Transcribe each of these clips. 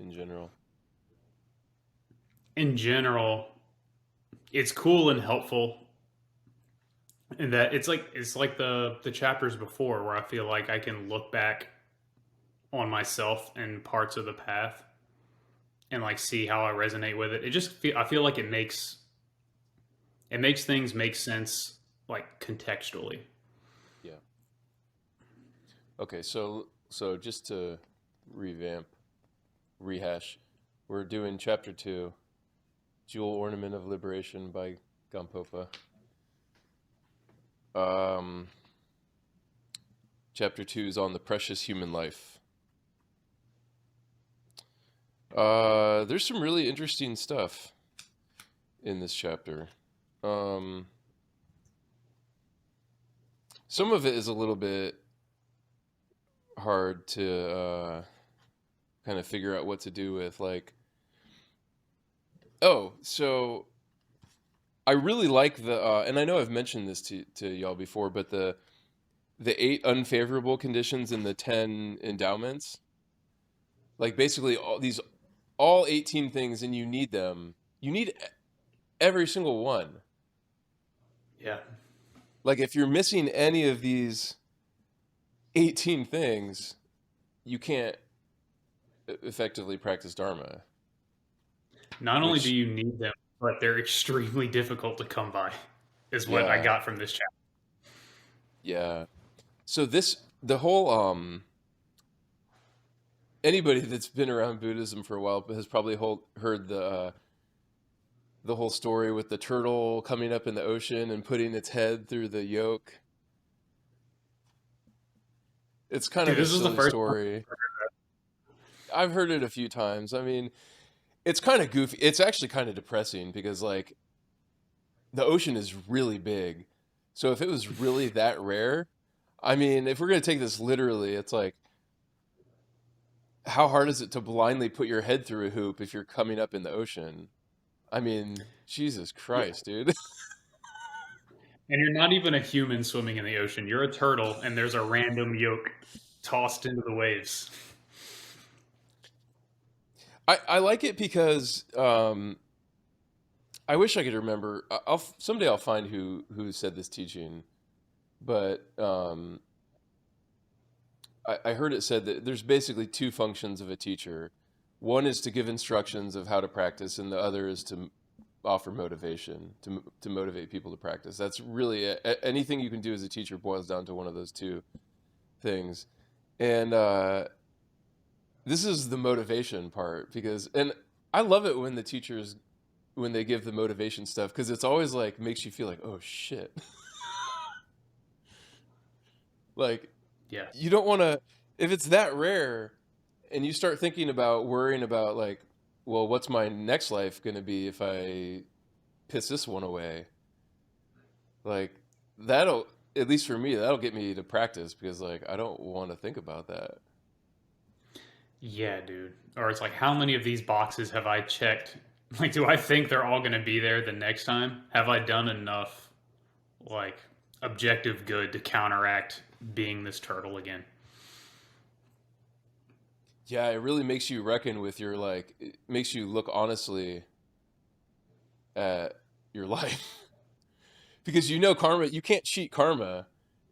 in general? In general, it's cool and helpful in that it's like the chapters before where I feel like I can look back on myself and parts of the path and like see how I resonate with it. I feel like it makes things make sense like contextually. Yeah. Okay, so just to revamp, rehash, we're doing chapter 2, Jewel Ornament of Liberation by Gampopa. Um, Chapter 2 is on the precious human life. There's some really interesting stuff in this chapter. Um, some of it is a little bit hard to kind of figure out what to do with. Like, oh, so I really like and I know I've mentioned this to y'all before, but the 8 unfavorable conditions and the 10 endowments, like basically all 18 things, and you need them. You need every single one. Yeah. Like if you're missing any of these 18 things, you can't effectively practice Dharma, Not only do which, you need them, but they're extremely difficult to come by, is what I yeah, got from this chapter. yeah. So the whole, anybody that's been around Buddhism for a while has probably heard the whole story with the turtle coming up in the ocean and putting its head through the yoke. It's kind Dude, of a this is the silly first time. story. I've heard it a few times. I mean, it's kind of goofy. It's actually kind of depressing because like the ocean is really big. So if it was really that rare, I mean, if we're going to take this literally, it's like how hard is it to blindly put your head through a hoop if you're coming up in the ocean? I mean, Jesus Yeah. Christ, dude. And you're not even a human swimming in the ocean. You're a turtle, and there's a random yolk tossed into the waves. I like it because I wish I could remember. I'll someday I'll find who said this teaching, but I heard it said that there's basically 2 functions of a teacher. One is to give instructions of how to practice, and the other is to offer motivation to motivate people to practice. That's really it. Anything you can do as a teacher boils down to one of those 2 things. And this is the motivation part and I love it when the teachers when they give the motivation stuff because it's always like makes you feel like oh shit. Like Yeah. you don't want to if it's that rare and you start thinking about worrying about like well what's my next life going to be if I piss this one away, like that'll at least for me that'll get me to practice because like I don't want to think about that. Yeah, dude. Or it's like, how many of these boxes have I checked? Like, do I think they're all going to be there the next time? Have I done enough, like, objective good to counteract being this turtle again? Yeah, it really makes you reckon with your like it makes you look honestly at your life because you know karma you can't cheat karma.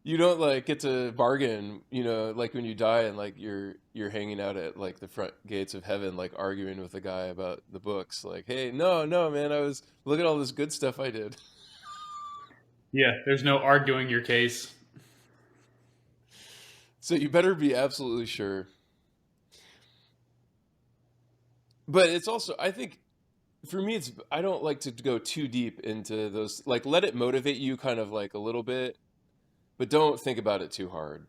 You don't like get to bargain, like when you die and like you're hanging out at like the front gates of heaven like arguing with a guy about the books like, "Hey, no, man, I was look at all this good stuff I did." Yeah, there's no arguing your case. So you better be absolutely sure. But it's also I think for me it's I don't like to go too deep into those like let it motivate you kind of like a little bit, but don't think about it too hard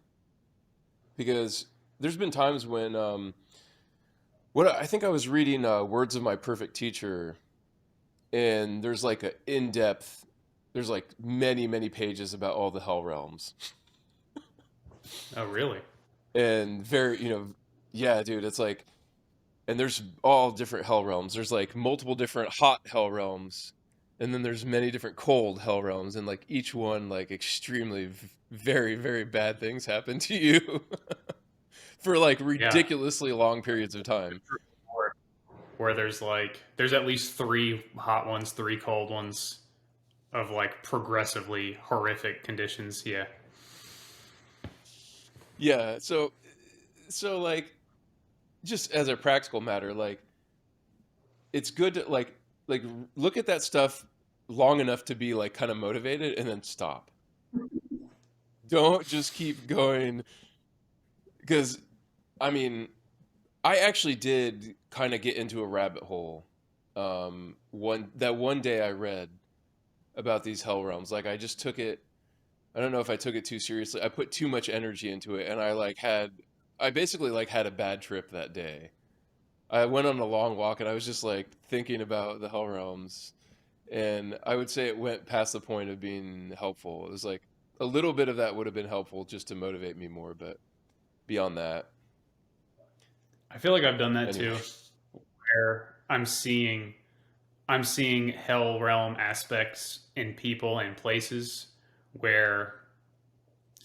because there's been times when what I think I was reading Words of My Perfect Teacher, and there's like a in depth, there's like many pages about all the hell realms, Oh, really? and very yeah, dude, it's like, and there's all different hell realms. There's like multiple different hot hell realms, and then there's many different cold hell realms, and like each one like extremely very bad things happen to you for like Yeah. ridiculously long periods of time. where there's at least three hot ones, three cold ones of like progressively horrific conditions. Yeah. Yeah. So like, just as a practical matter, like it's good to like look at that stuff long enough to be like kind of motivated and then stop. Don't just keep going because I mean, I actually did kind of get into a rabbit hole. One day I read about these hell realms. Like I just took it. I don't know if I took it too seriously. I put too much energy into it, and I basically like had a bad trip that day. I went on a long walk, and I was just like thinking about the hell realms, and I would say it went past the point of being helpful. It was like a little bit of that would have been helpful just to motivate me more, but beyond that, I feel like I've done that anyway. too, where I'm seeing hell realm aspects in people and places where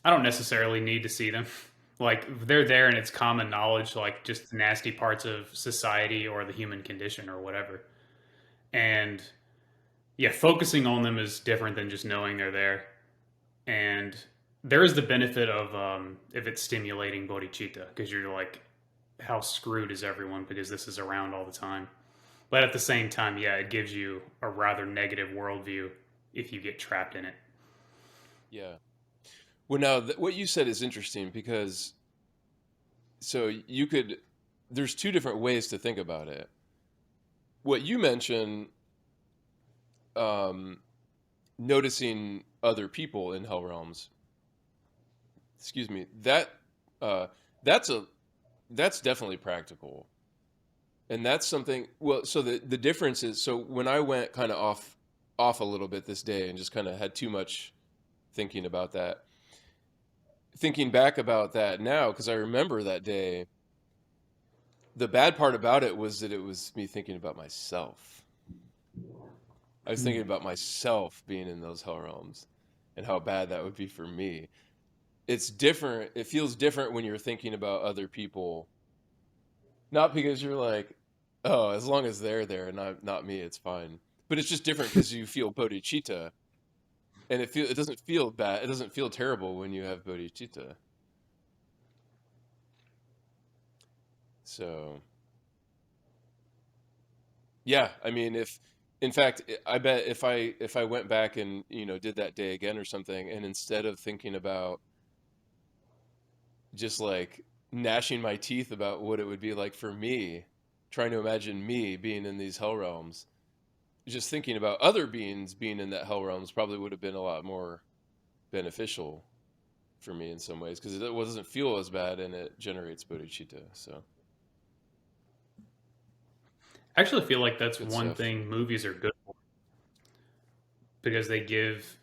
I don't necessarily need to see them. Like they're there and it's common knowledge, like just the nasty parts of society or the human condition or whatever. And yeah, focusing on them is different than just knowing they're there. And there is the benefit of if it's stimulating bodhicitta, because you're like, how screwed is everyone because this is around all the time. But at the same time, yeah, it gives you a rather negative worldview if you get trapped in it. Yeah. Well, now what you said is interesting because so you could there's two different ways to think about it. What you mentioned, um, noticing other people in hell realms, excuse me, uh, that's a that's definitely practical, and that's something. Well, so the difference is so when I went kind of off a little bit this day and just kind of had too much thinking about that. Thinking back about that now, because I remember that day, the bad part about it was that it was me thinking about myself. I was thinking about myself being in those hell realms and how bad that would be for me. It's different. It feels different when you're thinking about other people, not because you're like, oh, as long as they're there and not me, it's fine. But it's just different because you feel bodhicitta, and it doesn't feel bad. It doesn't feel terrible when you have bodhicitta. So yeah, I mean, if in fact, I bet if I went back and did that day again or something, and instead of thinking about just like gnashing my teeth about what it would be like for me, trying to imagine me being in these hell realms, just thinking about other beings being in that hell realms probably would have been a lot more beneficial for me in some ways because it doesn't feel as bad and it generates bodhicitta. So I actually feel like that's good one stuff. thing movies are good for because they give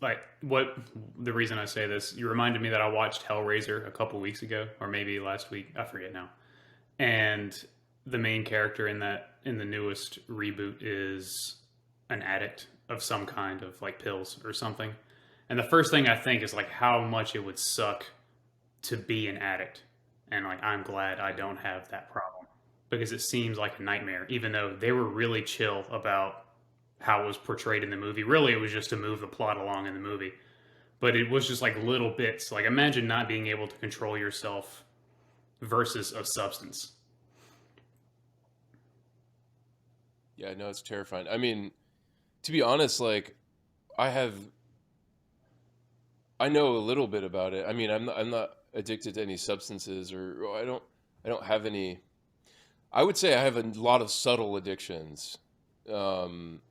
like what the reason I say this, you reminded me that I watched Hellraiser a couple weeks ago or maybe last week, I forget now. And the main character in the newest reboot is an addict of some kind of like pills or something. And the first thing I think is like how much it would suck to be an addict. And like I'm glad I don't have that problem because it seems like a nightmare even though they were really chill about how it was portrayed in the movie. Really it was just to move the plot along in the movie. But it was just like little bits. Like imagine not being able to control yourself versus a substance. Yeah, no, it's terrifying. I mean, to be honest, like I have I know a little bit about it. I mean, I'm not addicted to any substances or I don't have any. I would say I have a lot of subtle addictions. Um,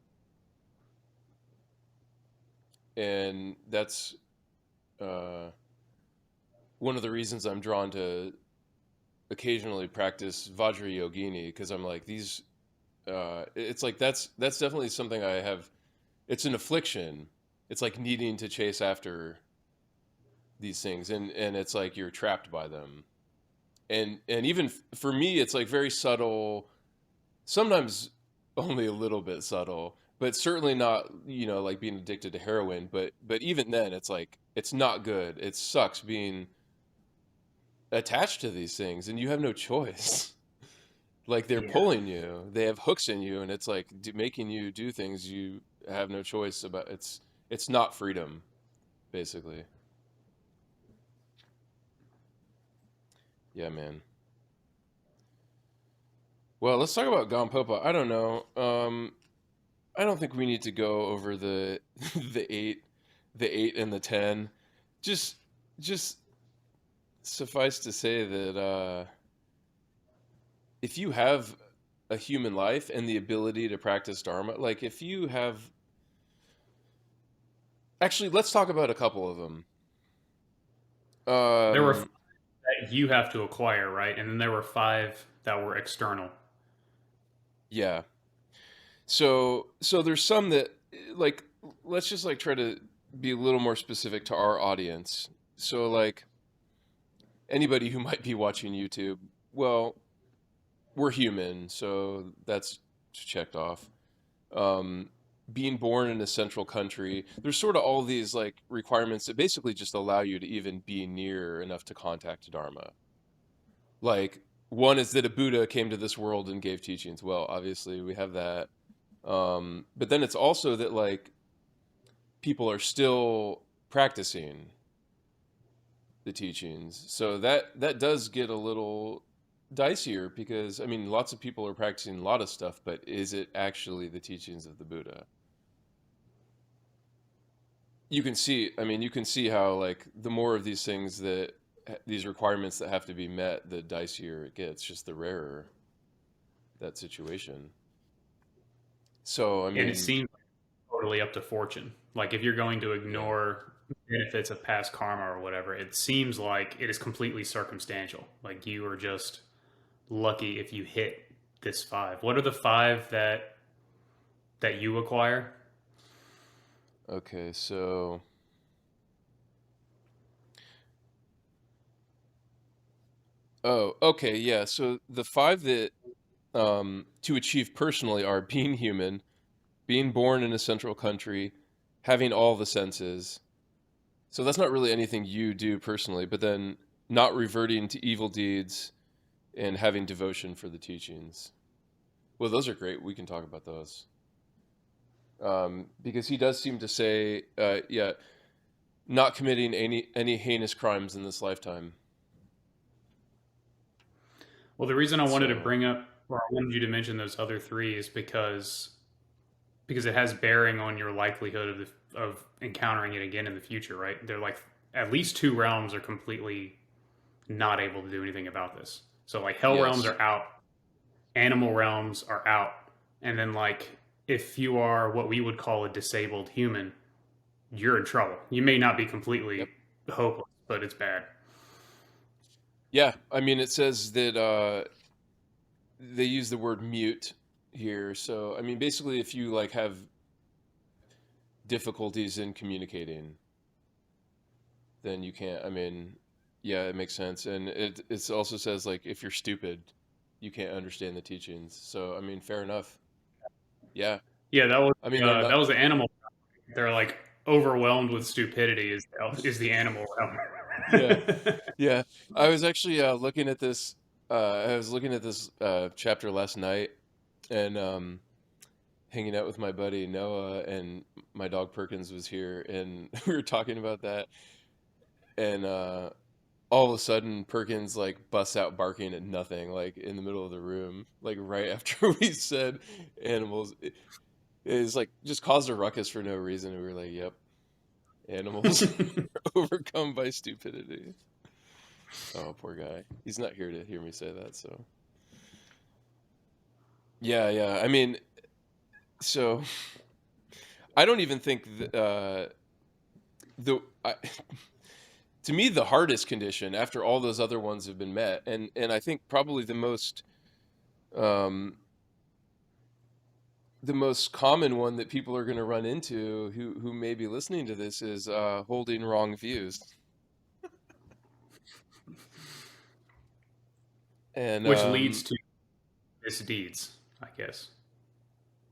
and that's uh, one of the reasons I'm drawn to occasionally practice Vajrayogini because I'm like these. It's like that's definitely something I have. It's an affliction. It's like needing to chase after these things, and it's like you're trapped by them. And even for me, it's like very subtle. Sometimes only a little bit subtle, but certainly not like being addicted to heroin. But even then, it's like it's not good. It sucks being attached to these things, and you have no choice. Like they're Yeah. pulling you. They have hooks in you, and it's like making you do things you have no choice about. It's not freedom, basically. Yeah, man. Well, let's talk about Gampopa. I don't know. I don't think we need to go over the the eight and the 10. Just just suffice to say that if you have a human life and the ability to practice Dharma, like if you have, actually, let's talk about a couple of them. There were Um, five that you have to acquire, right? And then there were five that were external. yeah. So there's some that like let's just like try to be a little more specific to our audience. So like anybody who might be watching YouTube, well, we're human, so that's checked off. Um, being born in a central country, there's sort of all these like requirements that basically just allow you to even be near enough to contact Dharma. Like one is that a Buddha came to this world and gave teachings. Well, obviously we have that. But then it's also that like people are still practicing the teachings. So that does get a little dicier because I mean lots of people are practicing a lot of stuff, but is it actually the teachings of the Buddha? You can see, I mean, you can see how like the more of these things that these requirements that have to be met, the dicier it gets, just the rarer that situation. So I And it mean, seems totally up to fortune. Like if you're going to yeah. ignore benefits of past karma or whatever, it seems like it is completely circumstantial. Like you are just lucky if you hit this five. What are the five that you acquire? Okay, so oh, okay, yeah. So the five that to achieve personally are being human, being born in a central country, having all the senses. So that's not really anything you do personally, but then not reverting to evil deeds and having devotion for the teachings. Well, those are great. We can talk about those. Because he does seem to say, yeah, not committing any heinous crimes in this lifetime. Well, the reason I wanted to So, bring up or I wanted you to mention those other three is because it has bearing on your likelihood of encountering it again in the future, right? They're like at least two realms are completely not able to do anything about this. So like hell realms yes. are out, animal realms are out, and then like if you are what we would call a disabled human, you're in trouble. You may not be Yep. completely hopeless, but it's bad. Yeah. I mean, it says that they use the word mute here. So, I mean, basically, if you like have difficulties in communicating, then you can't. I mean, yeah, it makes sense. And it also says like if you're stupid, you can't understand the teachings. So, I mean, fair enough. Yeah. Yeah, I mean, they're that not. was the animal. They're like overwhelmed with stupidity is the animal realm. Yeah. Yeah. I was actually looking at this. I was looking at this chapter last night, and hanging out with my buddy Noah, and my dog Perkins was here, and we were talking about that, and all of a sudden Perkins like busts out barking at nothing, like in the middle of the room, like right after we said animals. It's like just caused a ruckus for no reason. And we were like, "Yep, animals overcome by stupidity." Oh, poor guy. He's not here to hear me say that. So yeah, yeah. I mean, so I don't even think the to me the hardest condition after all those other ones have been met, and I think probably um, the most common one that people are going to run into who may be listening to this is holding wrong views. And Which leads to misdeeds, I guess.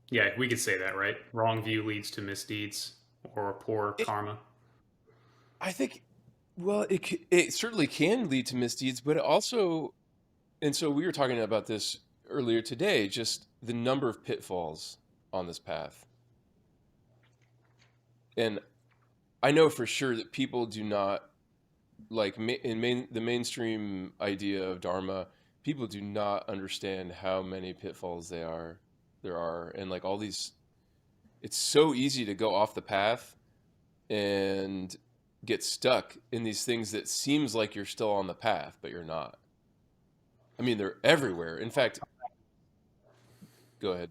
Yeah, we could say that, right? Wrong view leads to misdeeds or poor it, karma. I think, well, it certainly can lead to misdeeds, but it also, and so we were talking about this earlier today, just the number of pitfalls on this path. And I know for sure that people do not like the mainstream idea of Dharma. People do not understand how many pitfalls there are, and like all these. It's so easy to go off the path and get stuck in these things that seems like you're still on the path, but you're not. I mean, they're everywhere. In fact, go ahead.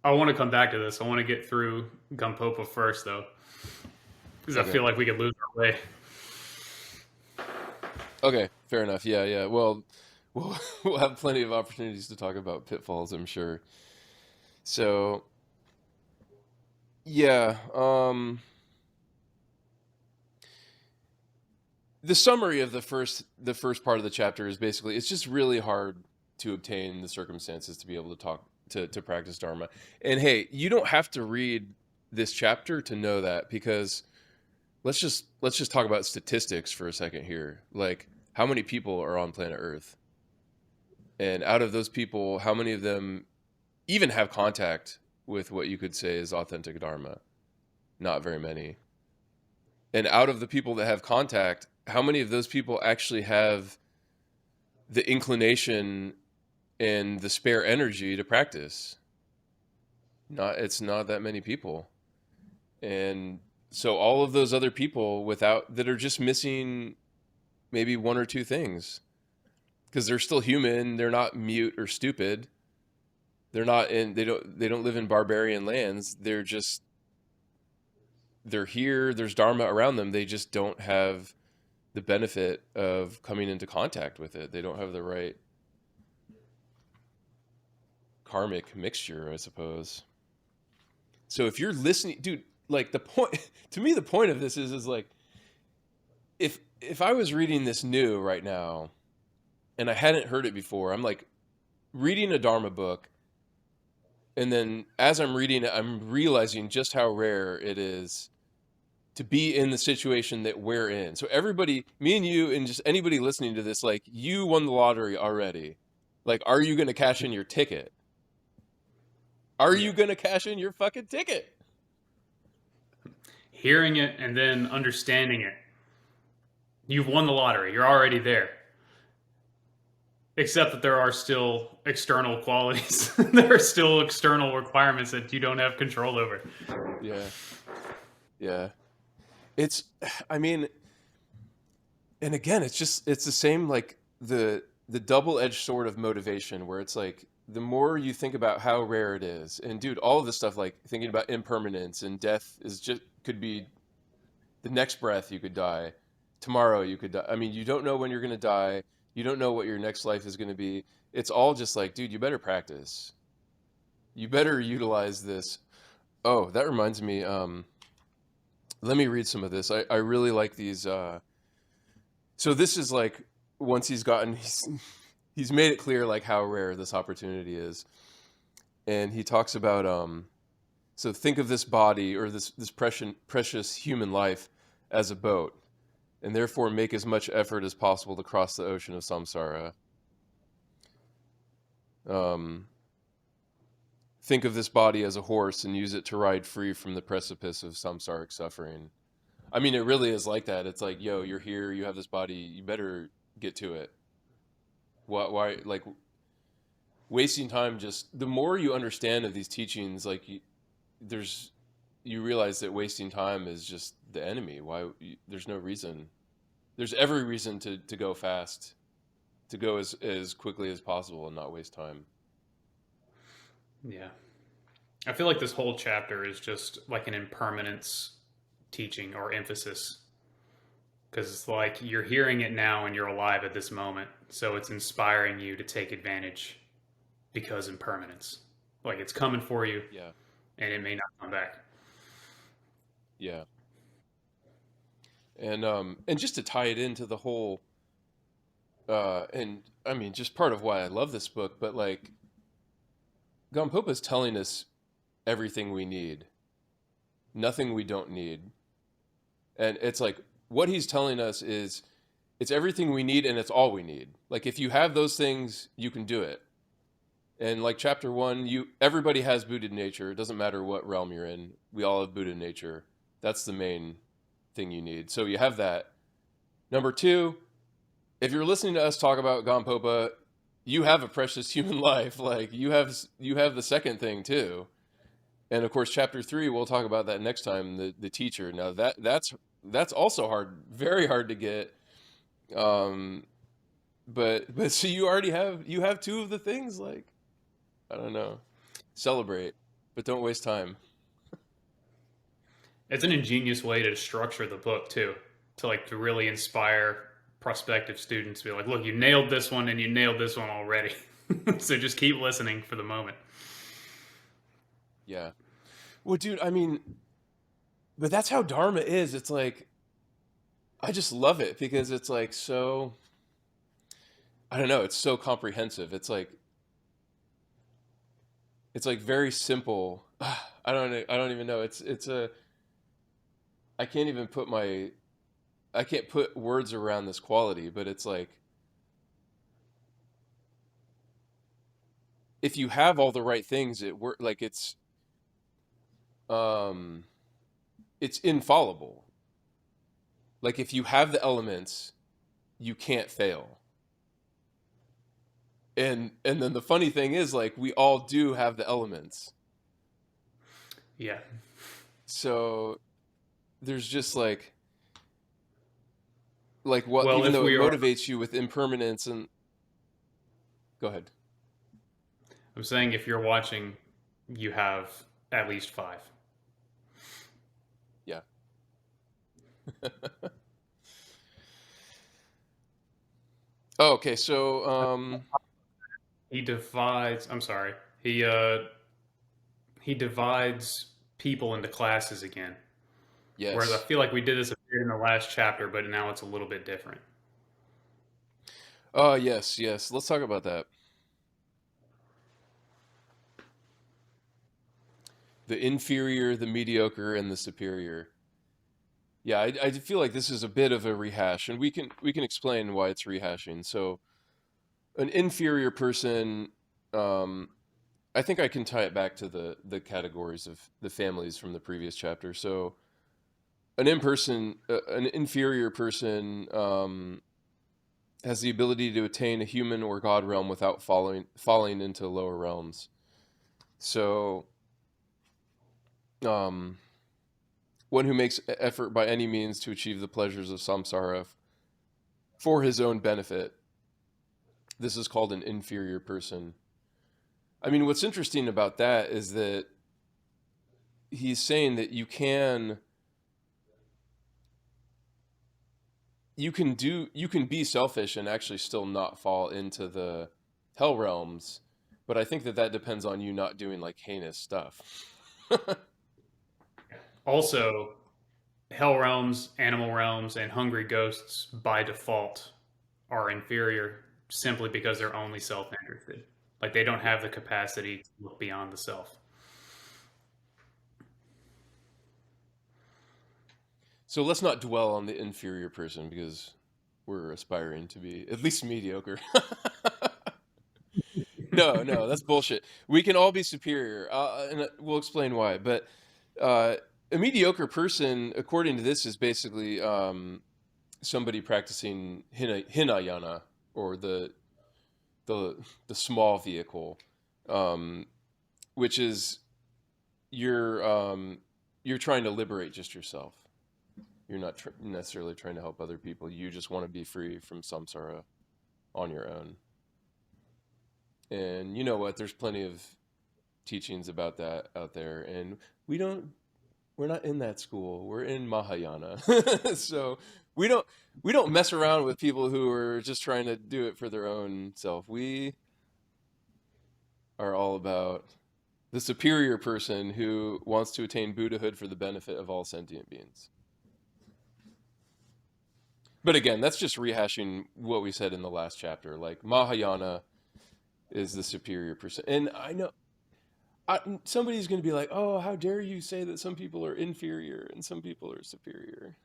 I want to come back to this. I want to get through Gampopa first, though, because I Okay. feel like we could lose our way. Okay. Fair enough. Yeah. Yeah. Well, we'll have plenty of opportunities to talk about pitfalls, I'm sure. So, yeah. The summary of the first part of the chapter is basically it's just really hard to obtain the circumstances to be able to talk to practice Dharma. And hey, you don't have to read this chapter to know that, because let's just talk about statistics for a second here. Like, how many people are on planet Earth? And out of those people, how many of them even have contact with what you could say is authentic Dharma? Not very many. And out of the people that have contact, how many of those people actually have the inclination and the spare energy to practice? It's not that many people. And so all of those other people without that are just missing maybe one or two things, because they're still human, they're not mute or stupid. They don't live in barbarian lands. They're here, there's Dharma around them. They just don't have the benefit of coming into contact with it. They don't have the right karmic mixture, I suppose. So if you're listening, dude, like the point to me, the point of this is like if I was reading this new right now and I hadn't heard it before, I'm like reading a Dharma book, and then as I'm reading it, I'm realizing just how rare it is to be in the situation that we're in. So everybody, me and you, and just anybody listening to this, like, you won the lottery already. Like, are you going to cash in your ticket? Are Yeah. you going to cash in your fucking ticket? Hearing it and then understanding it. You've won the lottery. You're already there. Except that there are still external qualities. There are still external requirements that you don't have control over. Yeah. Yeah. It's, I mean, and again, it's the same, like the double-edged sword of motivation, where it's like, the more you think about how rare it is, and dude, all of this stuff, like thinking about impermanence and death is just, could be the next breath you could die. Tomorrow you could die. I mean, you don't know when you're going to die. You don't know what your next life is going to be. It's all just like, dude, you better practice. You better utilize this. Oh, that reminds me. Let me read some of this. I really like these. So this is like, once he's made it clear like how rare this opportunity is, and he talks about so think of this body, or this precious human life, as a boat, and therefore make as much effort as possible to cross the ocean of samsara. Um, think of this body as a horse and use it to ride free from the precipice of samsaric suffering. I mean, it really is like that. It's like, yo, you're here, you have this body, you better get to it. Why like wasting time? Just the more you understand of these teachings, like you realize that wasting time is just the enemy. There's no reason. There's every reason to go fast, to go as quickly as possible and not waste time. Yeah. I feel like this whole chapter is just like an impermanence teaching or emphasis, because it's like you're hearing it now and you're alive at this moment. So it's inspiring you to take advantage, because impermanence. Like, it's coming for you Yeah, and it may not come back. yeah. And just to tie it into the whole and I mean, just part of why I love this book, but like Gampopa is telling us everything we need, nothing we don't need. And it's like, what he's telling us is it's everything we need and it's all we need. Like, if you have those things, you can do it. And like chapter one, everybody has Buddha nature. It doesn't matter what realm you're in. We all have Buddha nature. That's the main thing you need. So you have that. Number two, if you're listening to us talk about Gampopa, you have a precious human life. Like you have the second thing too. And of course, chapter three, we'll talk about that next time. The teacher. Now that's also hard, very hard to get. Um, but so you have two of the things. Like I don't know, celebrate, but don't waste time. It's an ingenious way to structure the book too, to really inspire prospective students to be like, look, you nailed this one and you nailed this one already. So just keep listening for the moment. Yeah. Well, dude, I mean, but that's how Dharma is. It's like I just love it because it's like so. I don't know. It's so comprehensive. It's like very simple. I don't even know. It's a. I can't even put my. I can't put words around this quality, but it's like if you have all the right things, it work. Like um, it's infallible. Like if you have the elements, you can't fail. And then the funny thing is like we all do have the elements. Yeah. So there's just like what Well, even if though it we are, motivates you with impermanence and go ahead. I'm saying if you're watching, you have at least five. Yeah. Oh, okay, so He divides. I'm sorry. He divides people into classes again. Whereas I yes. feel like we did this a bit in the last chapter, but now it's a little bit different. Oh, yes, yes. Let's talk about that. The inferior, the mediocre, and the superior. Yeah, I feel like this is a bit of a rehash, and we can explain why it's rehashing. So, an inferior person, um, I think I can tie it back to the categories of the families from the previous chapter. So, an inferior person, has the ability to attain a human or god realm without falling into lower realms. So, um, one who makes effort by any means to achieve the pleasures of samsara for his own benefit. This is called an inferior person. I mean, what's interesting about that is that he's saying that you can be selfish and actually still not fall into the hell realms, but I think that depends on you not doing like heinous stuff. Also, hell realms, animal realms, and hungry ghosts by default are inferior simply because they're only self-interested. Like they don't Yeah. have the capacity to look beyond the self. So let's not dwell on the inferior person because we're aspiring to be at least mediocre. No, no, that's bullshit. We can all be superior, and we'll explain why. But uh, a mediocre person, according to this, is basically somebody practicing Hinayana or the the small vehicle, um, which is you're you're trying to liberate just yourself. You're not necessarily trying to help other people. You just want to be free from samsara on your own. And you know what? There's plenty of teachings about that out there, and we don't. We're not in that school. We're in Mahayana, so we don't we don't mess around with people who are just trying to do it for their own self. We are all about the superior person who wants to attain Buddhahood for the benefit of all sentient beings. But again, that's just rehashing what we said in the last chapter. Like Mahayana is the superior person, and I know somebody's going to be like, "Oh, how dare you say that some people are inferior and some people are superior?"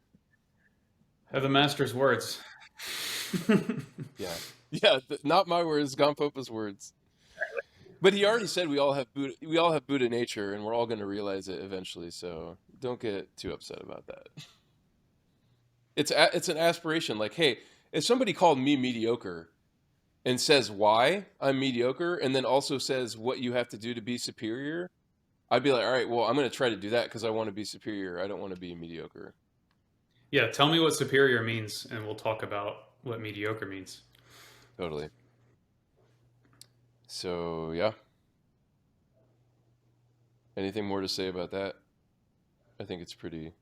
Have the master's words. Yeah, yeah, not my words, Gampopa's words. But he already said we all have Buddha nature, and we're all going to realize it eventually. So don't get too upset about that. It's an aspiration. Like, hey, if somebody called me mediocre and says why I'm mediocre, and then also says what you have to do to be superior, I'd be like, all right, well, I'm going to try to do that because I want to be superior. I don't want to be mediocre. Yeah, tell me what superior means, and we'll talk about what mediocre means. Totally. So yeah. Anything more to say about that? I think it's pretty.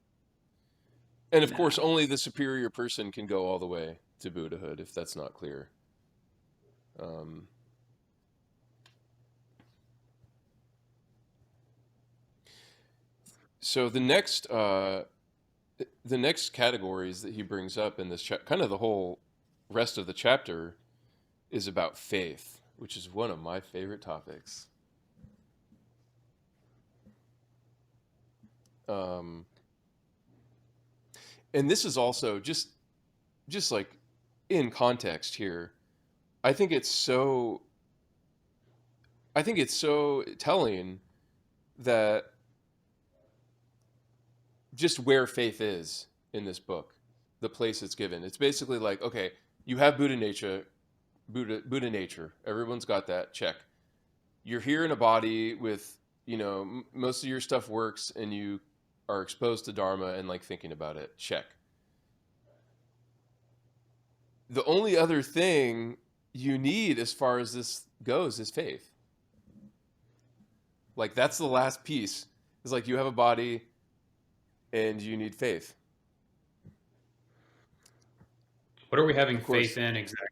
And of course, Nah. only the superior person can go all the way to Buddhahood if that's not clear. Um, so the next categories that he brings up in this kind of the whole rest of the chapter is about faith, which is one of my favorite topics. Um, and this is also just like in context here. I think it's so I think it's so telling that just where faith is in this book, the place it's given. It's basically like, okay, you have Buddha nature. Everyone's got that. Check. You're here in a body with, most of your stuff works and you are exposed to Dharma and like thinking about it. Check. The only other thing you need as far as this goes is faith. Like that's the last piece. It's like you have a body and you need faith. What are we having Of course. faith in exactly?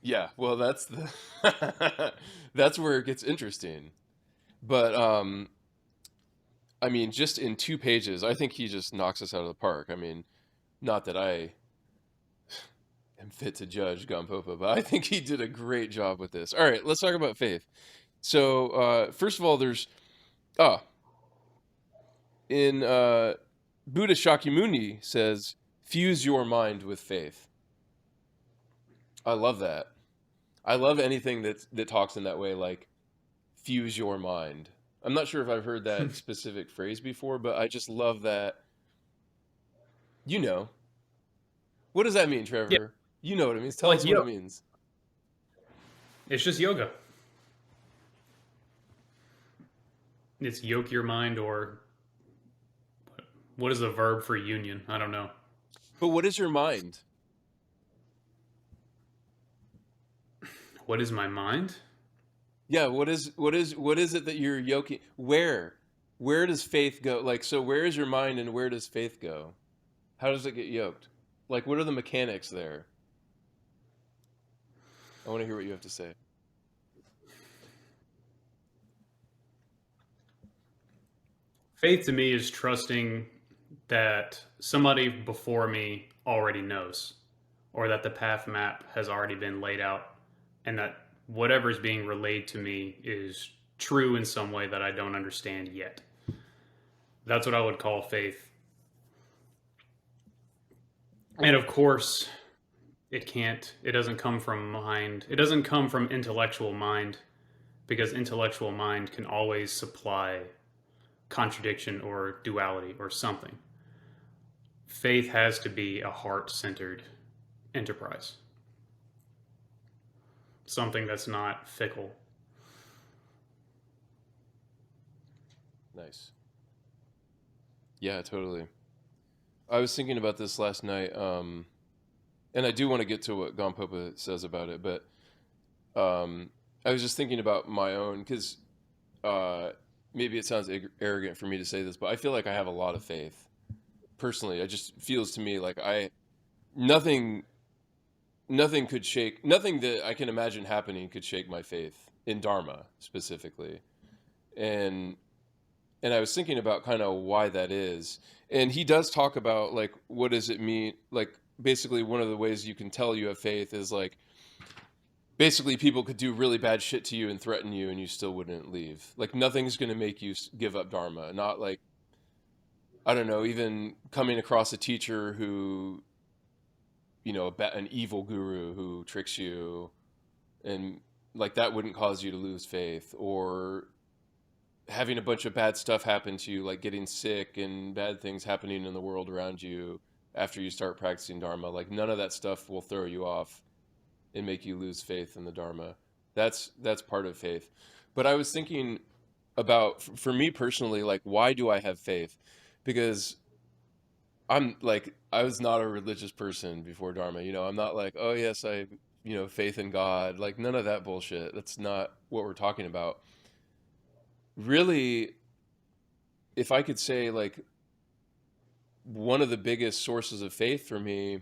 Yeah, well that's the that's where it gets interesting. But I mean just in 2 pages, I think he just knocks us out of the park. I mean, not that I am fit to judge Gampopa, but I think he did a great job with this. All right, let's talk about faith. So, first of all, there's ah in Buddha Shakyamuni says, "Fuse your mind with faith." I love that. I love anything that talks in that way, like fuse your mind. I'm not sure if I've heard that specific phrase before, but I just love that. You know, what does that mean, Yeah, Trevor? You know what it means. Tell like us what yo, it means. it's just yoga. It's yoke your mind, or what is the verb for union? I don't know. But what is your mind? What is my mind? Yeah, what is it that you're yoking? Where does faith go? Like, so where is your mind and where does faith go? How does it get yoked? Like, what are the mechanics there? I want to hear what you have to say. Faith to me is trusting that somebody before me already knows, or that the path map has already been laid out, and that whatever is being relayed to me is true in some way that I don't understand yet. That's what I would call faith. And of course, it doesn't come from mind, it doesn't come from intellectual mind, because intellectual mind can always supply contradiction or duality or something. Faith has to be a heart centered enterprise, something that's not fickle. Nice. Yeah, totally. I was thinking about this last night, and I do want to get to what Gampopa says about it, but I was just thinking about my own because uh, maybe it sounds arrogant for me to say this, but I feel like I have a lot of faith personally. It just feels to me like nothing nothing could shake nothing that I can imagine happening could shake my faith in Dharma specifically. And I was thinking about kind of why that is. And he does talk about like what does it mean? Like basically one of the ways you can tell you have faith is like basically people could do really bad shit to you and threaten you and you still wouldn't leave. Like nothing's going to make you give up Dharma. Not like I don't know, even coming across a teacher who an evil guru who tricks you and like that wouldn't cause you to lose faith, or having a bunch of bad stuff happen to you, like getting sick and bad things happening in the world around you after you start practicing Dharma, like none of that stuff will throw you off and make you lose faith in the Dharma. That's part of faith. But I was thinking about, for me personally, like why do I have faith? Because I'm like, I was not a religious person before Dharma. I'm not like, oh yes, faith in God. Like none of that bullshit. That's not what we're talking about. Really, if I could say like one of the biggest sources of faith for me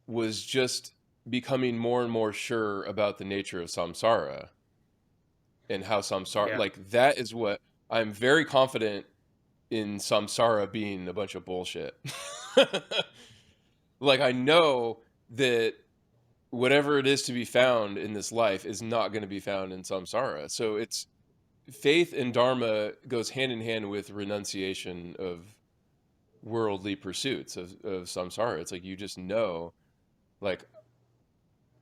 was just becoming more and more sure about the nature of samsara and how samsara, Yeah. like that is what I'm very confident in samsara being a bunch of bullshit. Like I know that whatever it is to be found in this life is not going to be found in samsara. So it's faith in Dharma goes hand in hand with renunciation of worldly pursuits of samsara. It's like you just know, like,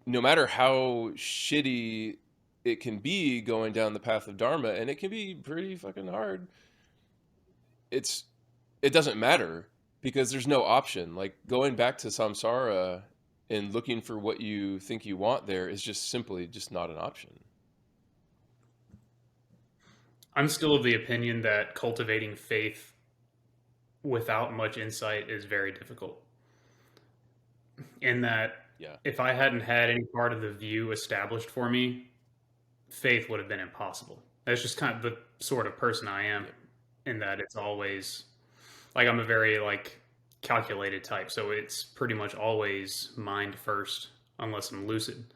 no matter how shitty it can be going down the path of Dharma, and it can be pretty fucking hard, it doesn't matter because there's no option. Like going back to samsara and looking for what you think you want there is just simply just not an option. I'm still of the opinion that cultivating faith without much insight is very difficult. In that, Yeah. if I hadn't had any part of the view established for me, faith would have been impossible. That's just kind of the sort of person I am, Yep. in that it's always like I'm a very like calculated type, so it's pretty much always mind first unless I'm lucid.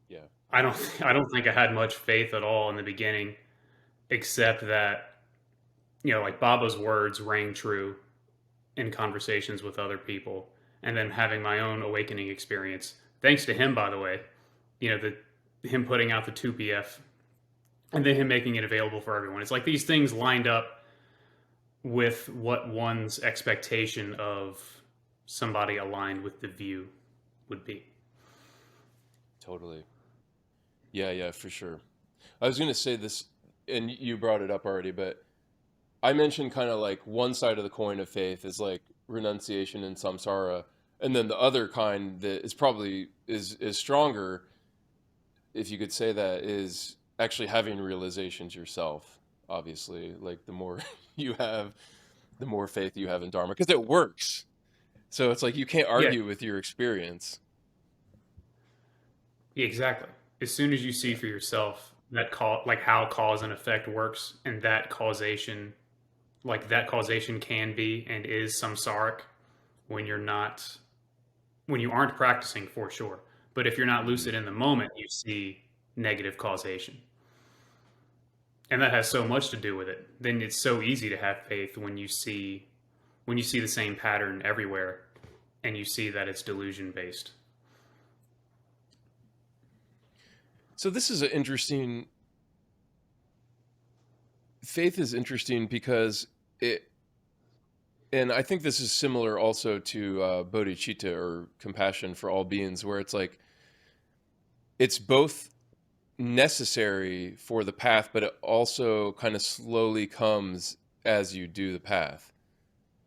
Yeah. I don't think I had much faith at all in the beginning, except that like Baba's words rang true in conversations with other people, and then having my own awakening experience. Thanks to him, by the way, the him putting out the 2PF and then him making it available for everyone. It's like these things lined up with what one's expectation of somebody aligned with the view would be. Totally. Yeah, yeah, for sure. I was going to say this, and you brought it up already, but I mentioned kind of like one side of the coin of faith is like renunciation and samsara, and then the other kind that is probably is stronger, if you could say that, is actually having realizations yourself. Obviously, like the more you have, the more faith you have in Dharma, because it works. So it's like you can't Yeah, argue with your experience. exactly. As soon as you see for yourself like how cause and effect works, and that causation can be and is samsaric when you aren't practicing, for sure. But if you're not Hmm. lucid in the moment, you see negative causation. And that has so much to do with it. Then it's so easy to have faith when you see the same pattern everywhere and you see that it's delusion based. So this is an interesting. Faith is interesting because it, and I think this is similar also to bodhicitta or compassion for all beings, where it's like it's both necessary for the path, but it also kind of slowly comes as you do the path.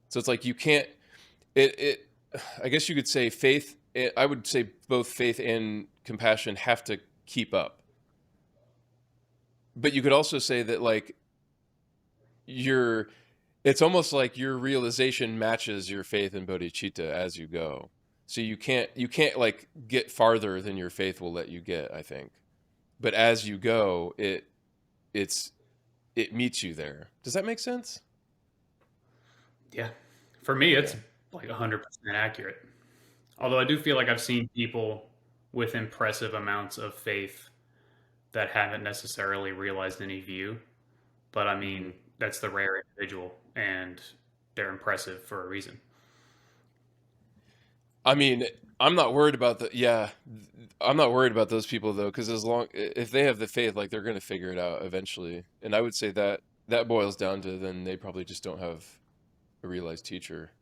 So it's like you can't. It. I guess you could say faith. I would say both faith and compassion have to keep up. But you could also say that like your it's almost like your realization matches your faith in bodhicitta as you go. So you can't like get farther than your faith will let you get, I think. But as you go, it's it meets you there. Does that make sense? Yeah. For me, it's Yeah. like 100% accurate. Although I do feel like I've seen people with impressive amounts of faith that haven't necessarily realized any view. But I Hmm. mean, that's the rare individual, and they're impressive for a reason. I mean, I'm not worried about the yeah, I'm not worried about those people though, because as long if they have the faith, like they're gonna figure it out eventually. And I would say that that boils down to then they probably just don't have a realized teacher,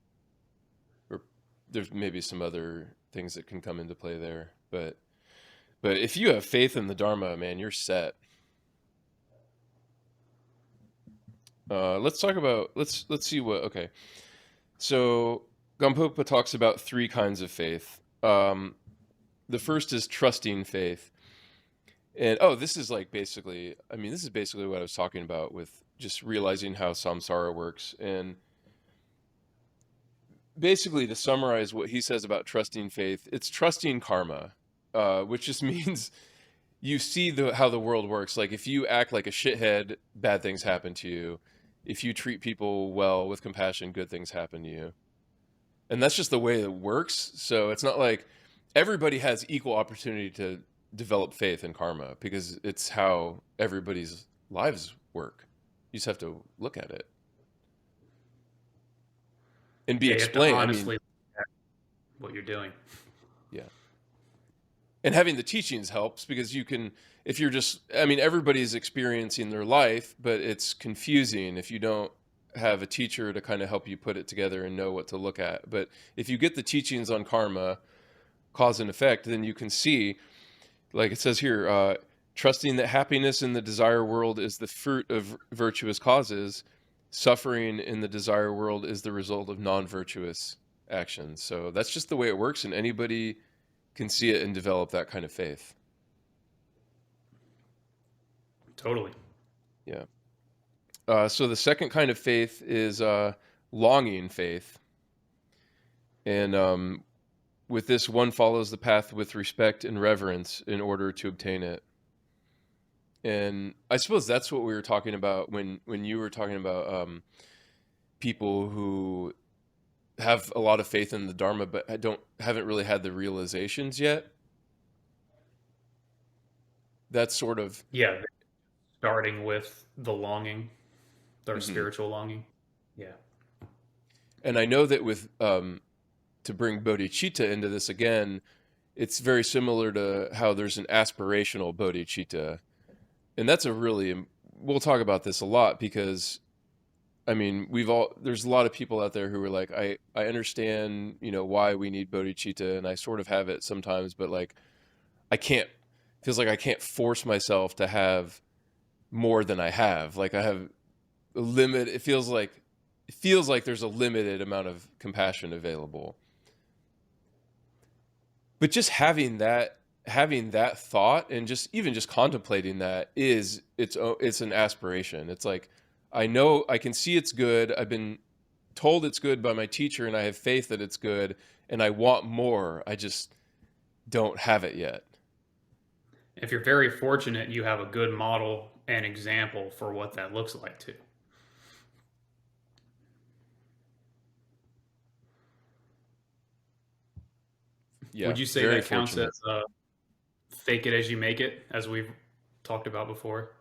or there's maybe some other things that can come into play there. But But if you have faith in the Dharma, man, you're set. Let's talk about let's see what okay. So Gampopa talks about three kinds of faith. The first is trusting faith. And this is like basically, I mean, this is basically what I was talking about with just realizing how samsara works. And basically, to summarize what he says about trusting faith, it's trusting karma, which just means you see how the world works. Like if you act like a shithead, bad things happen to you. If you treat people well with compassion, good things happen to you. And that's just the way it works. So it's not like everybody has equal opportunity to develop faith in karma, because it's how everybody's lives work. You just have to look at it and be Yeah, you have to explained. honestly look at what you're doing. Yeah. And having the teachings helps, because you can, if you're just, I mean, everybody's experiencing their life, but it's confusing if you don't have a teacher to kind of help you put it together and know what to look at. But if you get the teachings on karma, cause and effect, then you can see, like it says here, trusting that happiness in the desire world is the fruit of virtuous causes, suffering in the desire world is the result of non-virtuous actions. So that's just the way it works, and anybody can see it and develop that kind of faith. Totally. Yeah. So the second kind of faith is longing faith. And with this, one follows the path with respect and reverence in order to obtain it. And I suppose that's what we were talking about when you were talking about people who have a lot of faith in the Dharma, but haven't really had the realizations yet. That's sort of, Yeah, starting with the longing, their mhm. spiritual longing. Yeah. And I know that with to bring bodhicitta into this again, it's very similar to how there's an aspirational bodhicitta. And that's we'll talk about this a lot, because I mean, there's a lot of people out there who are like, I understand, why we need bodhicitta, and I sort of have it sometimes, but like, feels like I can't force myself to have more than I have. Like I have a limit. It feels like there's a limited amount of compassion available. But just having that thought, and even just contemplating that, it's an aspiration. It's like, I know, I can see it's good. I've been told it's good by my teacher, and I have faith that it's good, and I want more. I just don't have it yet. If you're very fortunate, you have a good model and example for what that looks like too. Yeah, Would you say very that counts fortunate. as fake it as you make it, as we've talked about before?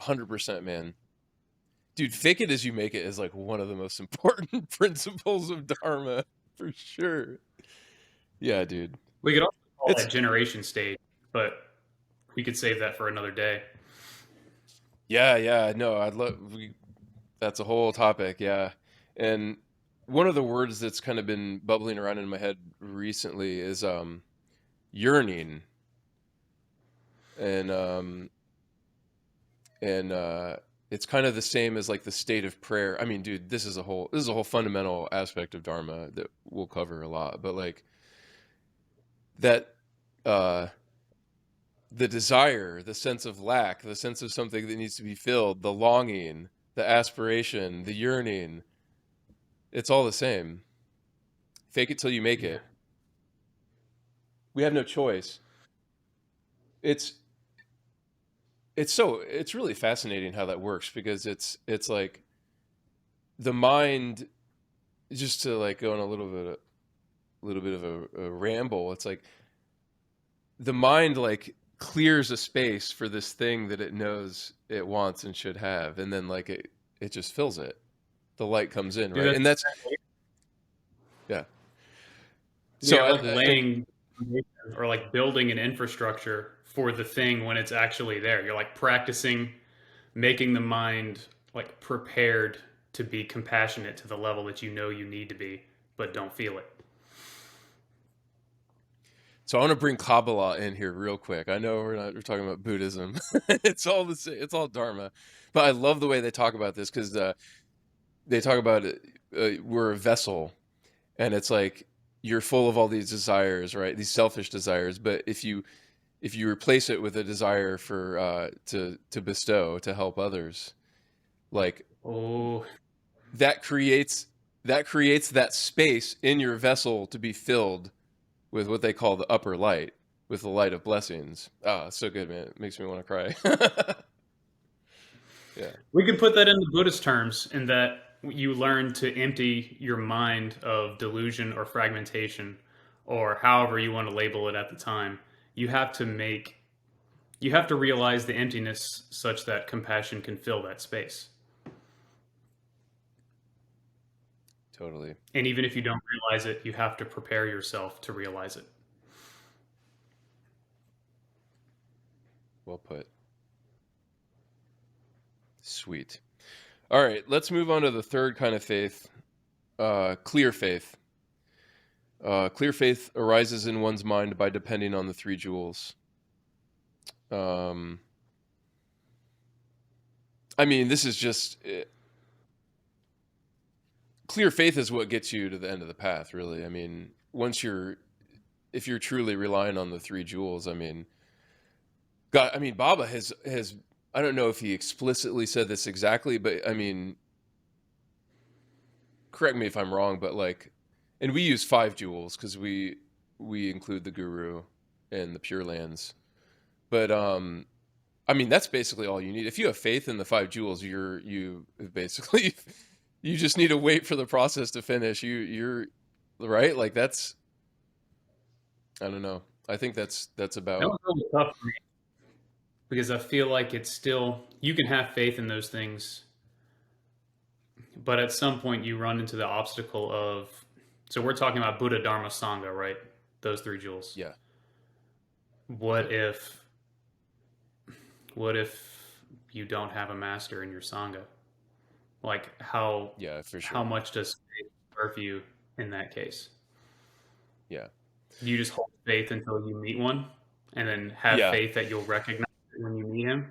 100%, man. Dude, fake it as you make it is like one of the most important principles of Dharma, for sure. Yeah, dude. We could also call It's that generation stage, but we could save that for another day. yeah, no, that's a whole topic, yeah. And one of the words that's kind of been bubbling around in my head recently is yearning. And it's kind of the same as like the state of prayer. I mean, dude, this is a whole fundamental aspect of Dharma that we'll cover a lot, but like that the desire, the sense of lack, the sense of something that needs to be filled, the longing, the aspiration, the yearning, it's all the same. Fake it till you make Yeah. it. We have no choice. It's it's really fascinating how that works, because it's like the mind, just to like go on a little bit of a ramble. It's like the mind like clears a space for this thing that it knows it wants and should have, and then like it just fills it. The light comes in, Dude, right? that's And that's yeah. yeah, So like laying or like building an infrastructure for the thing when it's actually there. You're like practicing making the mind like prepared to be compassionate to the level that you know you need to be, but don't feel it. So I want to bring Kabbalah in here real quick. I know we're talking about Buddhism. It's all the same. It's all Dharma, but I love the way they talk about this because they talk about we're a vessel, and it's like you're full of all these desires, right? These selfish desires. But if you replace it with a desire for to bestow, to help others, like Oh, that creates that space in your vessel to be filled with what they call the upper light, with the light of blessings. Ah, so good, man. It makes me want to cry. Yeah. we could put that into Buddhist terms in that you learn to empty your mind of delusion or fragmentation, or however you want to label it at the time. You have to make, you have to realize the emptiness such that compassion can fill that space. Totally. And even if you don't realize it, you have to prepare yourself to realize it. Well put. Sweet. All right, let's move on to the third kind of faith, clear faith. Clear faith arises in one's mind by depending on the three jewels. I mean, this is just clear faith is what gets you to the end of the path, really. I mean, if you're truly relying on the three jewels, I mean, God, I mean, Baba has I don't know if he explicitly said this exactly, but I mean, correct me if I'm wrong, but like, and we use five jewels because we include the guru and the pure lands. But I mean, that's basically all you need. If you have faith in the five jewels, you basically you just need to wait for the process to finish. You're right. Like that's, I don't know. I think that's That about, was really tough for me because I feel like it's still, you can have faith in those things, but at some point you run into the obstacle of, so we're talking about Buddha, Dharma, Sangha, right? Those three jewels. yeah, What if, what if you don't have a master in your Sangha? Like yeah, for how sure. much does faith serve you in that case? Yeah, You just hold faith until you meet one, and then have yeah. faith that you'll recognize it when you meet him.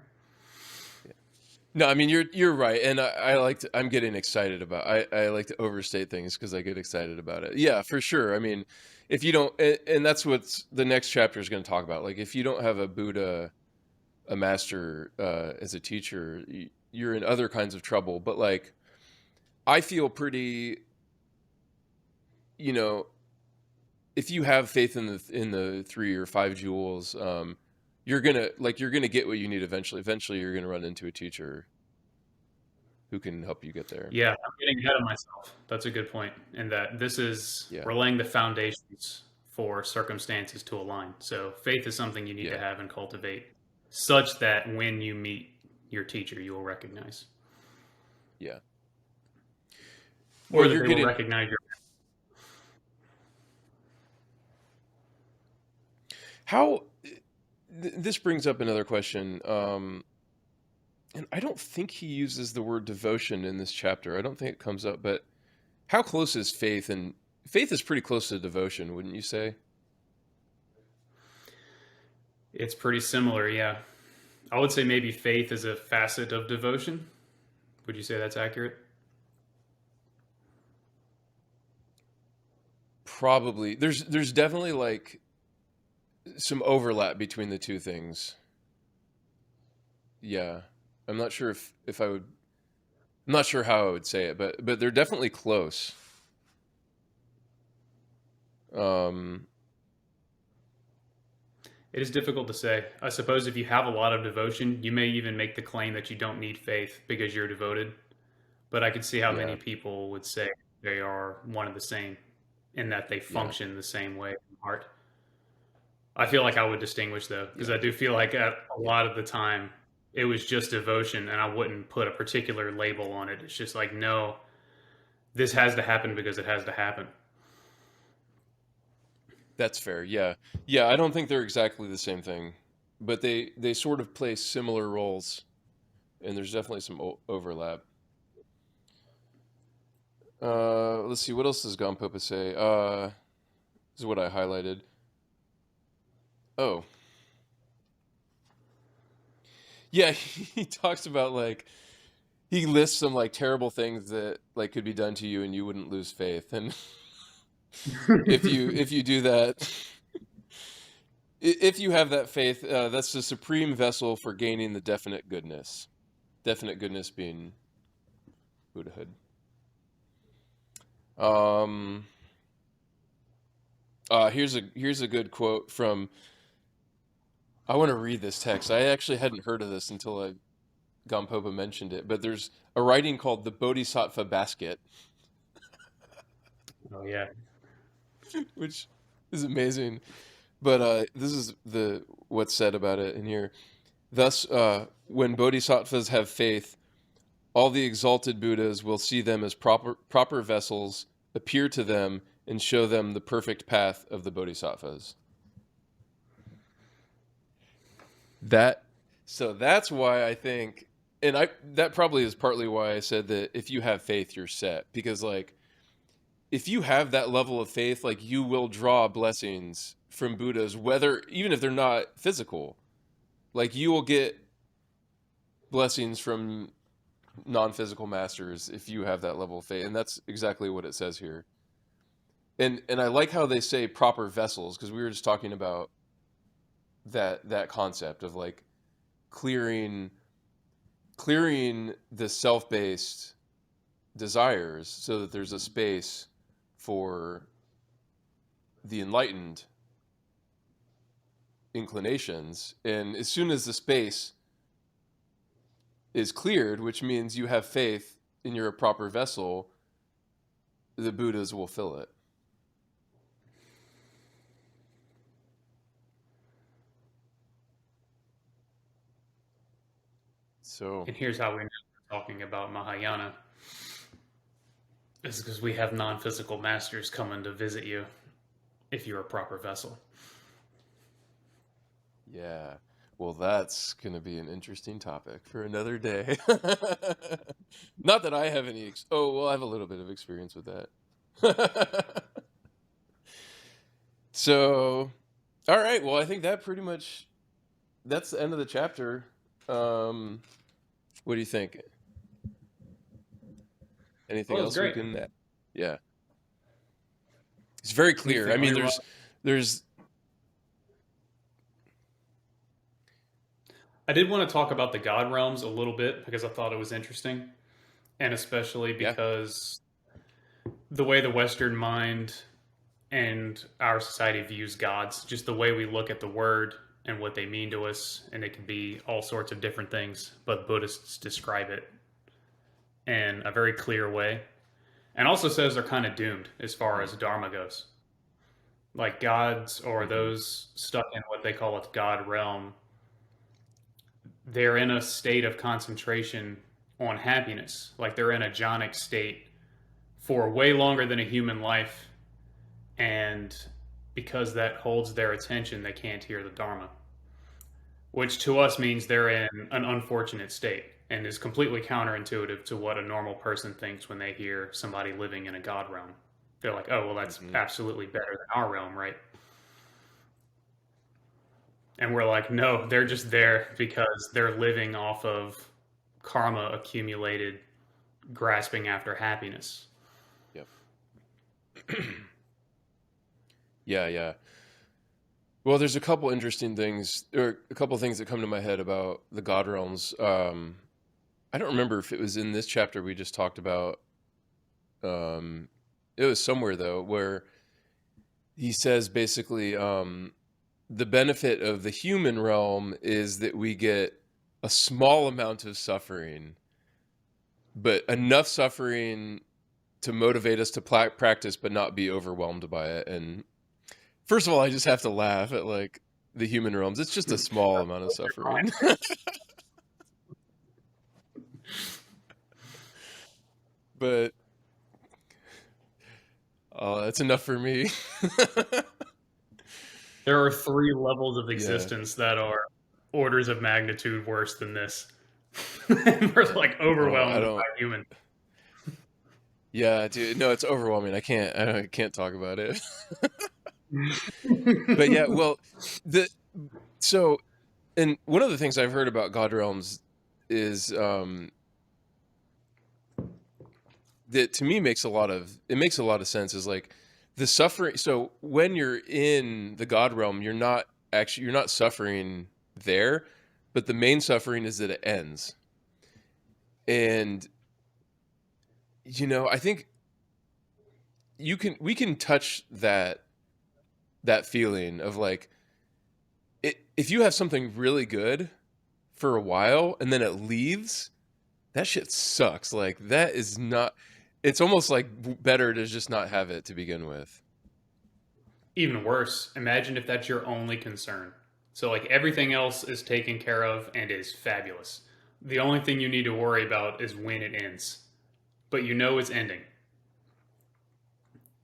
No, I mean you're right, and I like to. I'm getting excited about. I like to overstate things because I get excited about it. Yeah, for sure. I mean, if you don't, and that's what the next chapter is going to talk about. Like, if you don't have a Buddha, a master as a teacher, you're in other kinds of trouble. But like, I feel pretty. You know, if you have faith in the three or five jewels, you're gonna get what you need eventually. Eventually, you're gonna run into a teacher who can help you get there. Yeah, I'm getting ahead of myself. That's a good point. And that this is, Yeah, we're laying the foundations for circumstances to align. So faith is something you need to yeah, have and cultivate such that when you meet your teacher, you will recognize, yeah. Well, or that you're they will getting recognize your. how. This brings up another question, and I don't think he uses the word devotion in this chapter. I don't think it comes up, but how close is faith? And faith is pretty close to devotion, wouldn't you say? It's pretty similar, yeah. I would say maybe faith is a facet of devotion. Would you say that's accurate? Probably. There's definitely like some overlap between the two things. Yeah. I'm not sure if I would. I'm not sure how I would say it, but they're definitely close. Um, It is difficult to say. I suppose if you have a lot of devotion, you may even make the claim that you don't need faith because you're devoted. But I could see how many yeah, people would say they are one and the same in that they yeah, function the same way in heart. I feel like I would distinguish though, because yeah, I do feel like a yeah. lot of the time it was just devotion and I wouldn't put a particular label on it. It's just like, no, this has to happen because it has to happen. That's fair. Yeah, yeah. I don't think they're exactly the same thing, but they sort of play similar roles, and there's definitely some overlap. Let's see. What else does Gampopa say? This is what I highlighted. Oh, yeah. He talks about like he lists some like terrible things that like could be done to you and you wouldn't lose faith. And if you do that, if you have that faith, that's the supreme vessel for gaining the definite goodness. Definite goodness being Buddhahood. Um, here's a good quote from. I want to read this text. I actually hadn't heard of this until Gampopa mentioned it. But there's a writing called the Bodhisattva Basket, Oh yeah. which is amazing. But this is the what's said about it in here. Thus, when bodhisattvas have faith, all the exalted Buddhas will see them as proper vessels, appear to them, and show them the perfect path of the bodhisattvas. So that's why I think, and that probably is partly why I said that if you have faith, you're set. Because like, if you have that level of faith, like you will draw blessings from Buddhas, even if they're not physical. Like you will get blessings from non-physical masters if you have that level of faith, and that's exactly what it says here. And I like how they say proper vessels, because we were just talking about that concept of like clearing the self-based desires so that there's a space for the enlightened inclinations. And as soon as the space is cleared, which means you have faith and you're a proper vessel, the Buddhas will fill it. So, And here's how we know we're talking about Mahayana. It's because we have non-physical masters coming to visit you if you're a proper vessel. yeah. Well, that's going to be an interesting topic for another day. Not that I have any. I have a little bit of experience with that. So, all right. Well, I think that's the end of the chapter. What do you think? Anything Well, it's else we great. can? Yeah, it's very clear. I mean, there's. I did want to talk about the God realms a little bit because I thought it was interesting, and especially Yeah. because the way the Western mind and our society views gods, just the way we look at the word and what they mean to us, and it can be all sorts of different things, but Buddhists describe it in a very clear way, and also says they're kind of doomed as far as Dharma goes. Like gods or Mhm. those stuck in what they call a God realm, they're in a state of concentration on happiness. Like they're in a jhanic state for way longer than a human life. And because that holds their attention, they can't hear the Dharma, which to us means they're in an unfortunate state and is completely counterintuitive to what a normal person thinks when they hear somebody living in a God realm. They're like, oh, well, that's Mhm. absolutely better than our realm, right? And we're like, no, they're just there because they're living off of karma accumulated, grasping after happiness. Yep. Yeah, yeah. Well, there's a couple interesting things, or a couple things that come to my head about the God realms. I don't remember if it was in this chapter we just talked about. It was somewhere though, where he says basically, the benefit of the human realm is that we get a small amount of suffering, but enough suffering to motivate us to practice, but not be overwhelmed by it. And first of all, I just have to laugh at like the human realms. It's just a small amount of suffering. But that's enough for me. There are 3 levels of Yeah. existence that are orders of magnitude worse than this. We're like Oh, I overwhelmed by don't. human. Yeah, dude. No, it's overwhelming. I can't talk about it. But yeah, well, the So, and one of the things I've heard about God realms is that to me makes a lot of sense. Is like the suffering. So when you're in the God realm, you're not suffering there, but the main suffering is that it ends. And I think we can touch that feeling of like if you have something really good for a while and then it leaves, that shit sucks. Like that is not. It's almost like better to just not have it to begin with. Even worse, imagine if that's your only concern. So, like, everything else is taken care of and is fabulous. The only thing you need to worry about is when it ends. But you know it's ending,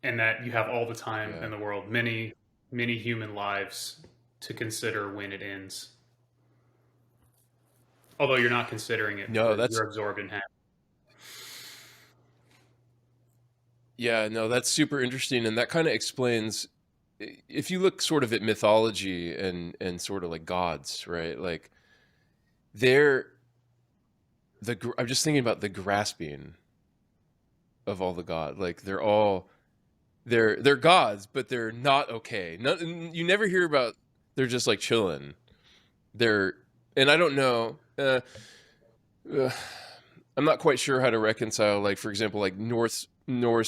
and that you have all the time Yeah. in the world, many, many human lives to consider when it ends. Although you're not considering it No, because that's you're absorbed in happiness. yeah, no, that's super interesting, and that kind of explains if you look sort of at mythology and sort of like gods, right? Like they're I'm just thinking about the grasping of all the god. Like they're gods, but they're not okay. No, you never hear about they're just like chilling. They're and I don't know. Uh, I'm not quite sure how to reconcile, like for example, like Norse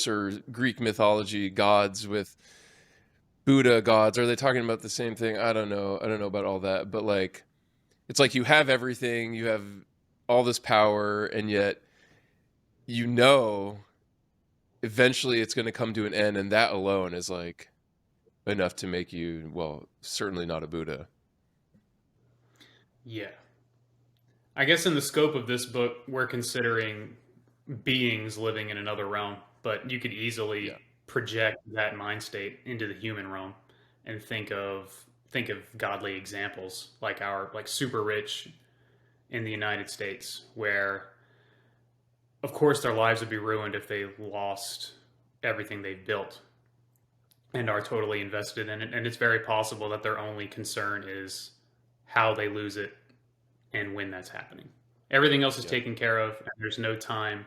or Greek mythology gods with Buddha gods. Are they talking about the same thing? I don't know. I don't know about all that, but like it's like you have everything, you have all this power, and yet you know eventually it's going to come to an end, and that alone is like enough to make you, well, certainly not a Buddha. Yeah. I guess in the scope of this book, we're considering beings living in another realm, but you could Yeah, easily project that mind state into the human realm and think of godly examples like our like super rich in the United States, where of course their lives would be ruined if they lost everything they've built and are totally invested in it. And it's very possible that their only concern is how they lose it and when that's happening. Everything else is yeah, taken care of, and there's no time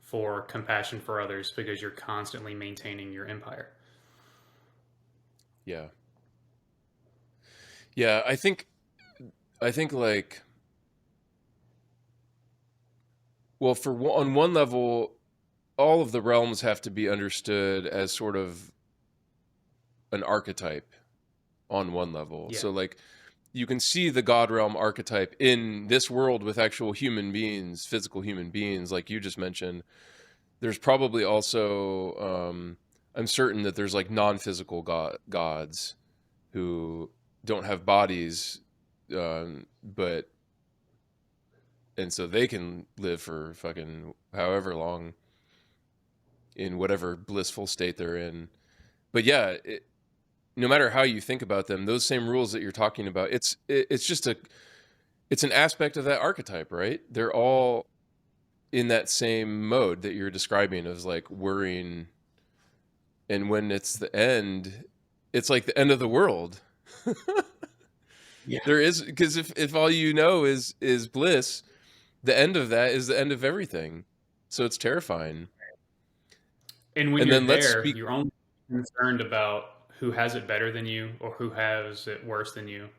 for compassion for others because you're constantly maintaining your empire. yeah, yeah. I think like, well, on one level, all of the realms have to be understood as sort of an archetype on one level. Yeah. So like you can see the god realm archetype in this world with actual human beings, physical human beings, like you just mentioned. There's probably also I'm certain that there's like non-physical gods who don't have bodies, but and so they can live for fucking however long in whatever blissful state they're in. But yeah, no matter how you think about them, those same rules that you're talking about, it's just it's an aspect of that archetype, right? They're all in that same mode that you're describing of like worrying, and when it's the end, it's like the end of the world. Yeah. There is, because if all you know is bliss, the end of that is the end of everything. So it's terrifying. And when And you're then let's there, speak. you're only concerned about who has it better than you or who has it worse than you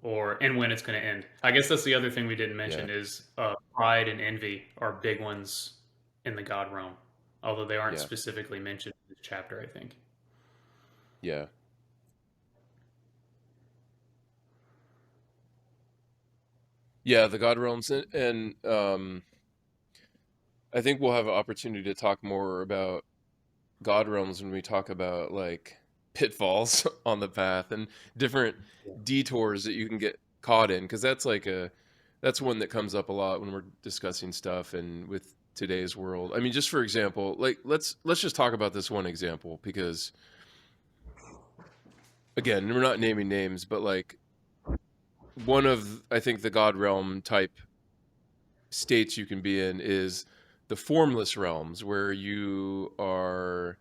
or and when it's going to end. I guess that's the other thing we didn't Yeah, mention is pride and envy are big ones in the God realm, although they aren't yeah, specifically mentioned in this chapter, I think. yeah, yeah. The god realms, and I think we'll have an opportunity to talk more about god realms when we talk about like pitfalls on the path and different detours that you can get caught in, because that's one that comes up a lot when we're discussing stuff and with today's world. I mean, just for example, like let's just talk about this one example, because again, we're not naming names, but like one of, I think, the god realm type states you can be in is the formless realms, where you're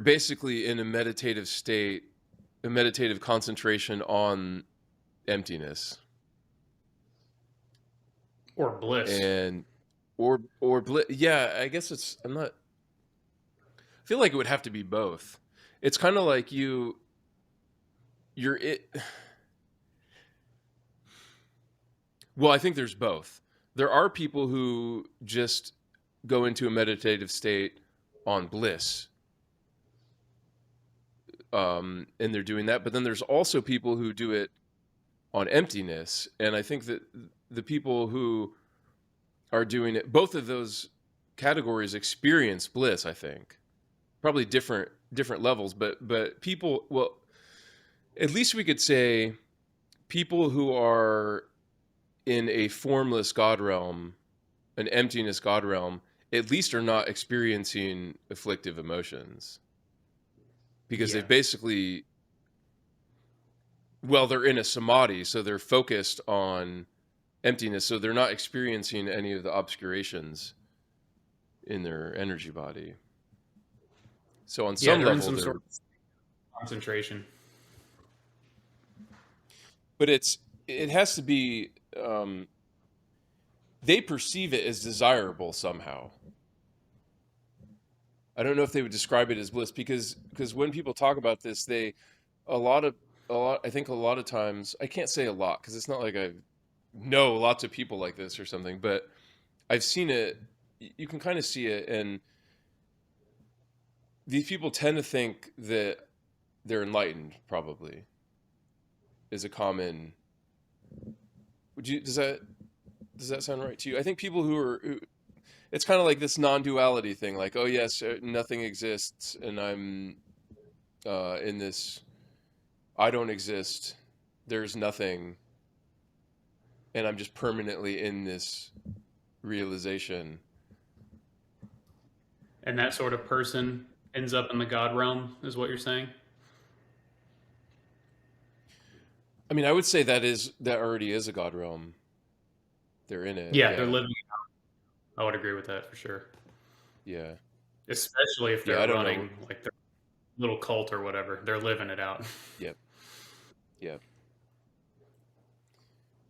basically in a meditative state, a meditative concentration on emptiness Or bliss. and yeah, I guess I'm not, I feel like it would have to be both. It's kind of like you're it. Well, I think there's both. There are people who just go into a meditative state on bliss, and they're doing that. But then there's also people who do it on emptiness, and I think that the people who are doing it, both of those categories experience bliss. I think probably different levels, but people, well, at least we could say people who are in a formless God realm, an emptiness God realm, at least are not experiencing afflictive emotions, because Yeah. they've basically, well, they're in a samadhi, so they're focused on emptiness, so they're not experiencing any of the obscurations in their energy body. So on Yeah, some they're in level, some sort of concentration. but it has to be, they perceive it as desirable somehow. I don't know if they would describe it as bliss, because when people talk about this, a lot of I think a lot of times, I can't say a lot because it's not like I know lots of people like this or something, but I've seen it. You can kind of see it, and these people tend to think that they're enlightened. Probably is a common. Does that sound right to you? I think people it's kind of like this non-duality thing, like, oh yes, nothing exists, and I'm in this, I don't exist, there's nothing, and I'm just permanently in this realization. And that sort of person ends up in the God realm, is what you're saying? I mean, I would say that already is a God realm. They're in it. Yeah, they're Yeah. living. I would agree with that for sure. Yeah. Especially if Yeah. they're I don't know. running like their little cult or whatever. They're living it out. Yep. Yep.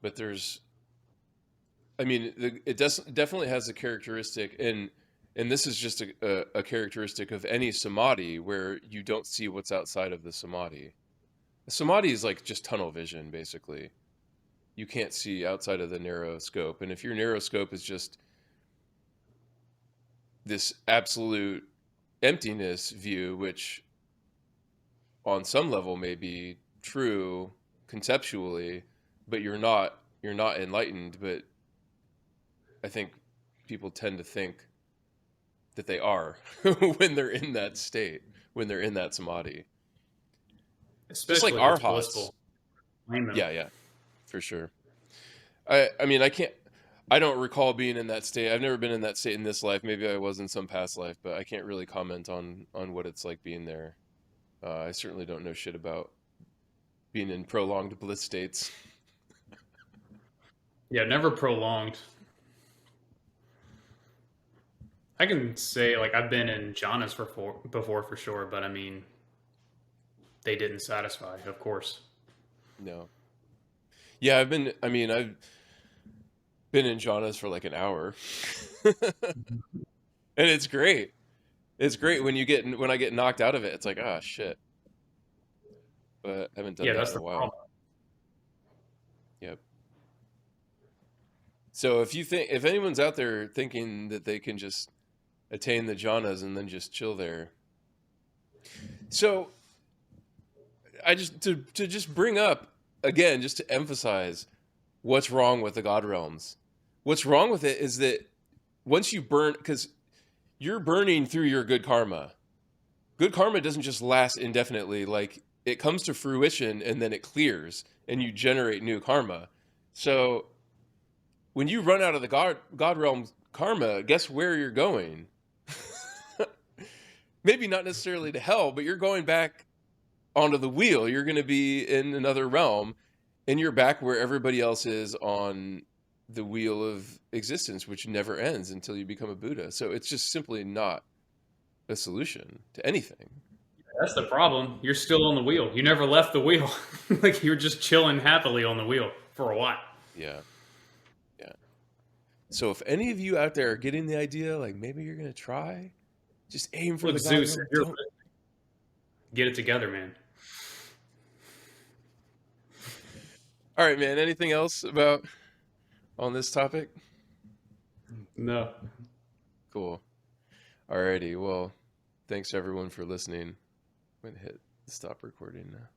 But I mean, it definitely has a characteristic, and this is just a characteristic of any samadhi, where you don't see what's outside of the samadhi. Samadhi is like just tunnel vision, basically. You can't see outside of the narrow scope. And if your narrow scope is just this absolute emptiness view, which on some level may be true conceptually, but you're not enlightened. But I think people tend to think that they are when they're in that state, when they're in that samadhi. Just like Especially if it's arhats. blissful. Blame them. Yeah, yeah, for sure. I mean, I don't recall being in that state. I've never been in that state in this life. Maybe I was in some past life, but I can't really comment on what it's like being there. I certainly don't know shit about being in prolonged bliss states. Yeah, never prolonged. I can say like I've been in jhanas before for sure, but I mean they didn't satisfy, of course. No. Yeah, I've been in jhanas for like an hour. And it's great. It's great when I get knocked out of it. It's like, ah, shit. But I haven't done Yeah, that that's in a the while. problem. Yep. So if anyone's out there thinking that they can just attain the jhanas and then just chill there. So I just to just bring up again, just to emphasize what's wrong with the God realms. What's wrong with it is that once you burn, because you're burning through your good karma. Good karma doesn't just last indefinitely. Like, it comes to fruition and then it clears and you generate new karma. So when you run out of the God realm karma, guess where you're going? Maybe not necessarily to hell, but you're going back onto the wheel. You're going to be in another realm, and you're back where everybody else is on the wheel of existence, which never ends until you become a Buddha. So it's just simply not a solution to anything. That's the problem. You're still on the wheel. You never left the wheel. Like you're just chilling happily on the wheel for a while. Yeah. Yeah. So if any of you out there are getting the idea, like maybe you're gonna try, just aim for Look, the God Zeus, realm. you're get it together, man. All right, man. Anything else about on this topic? No. Cool. Alrighty. Well, thanks everyone for listening. I'm gonna hit stop recording now.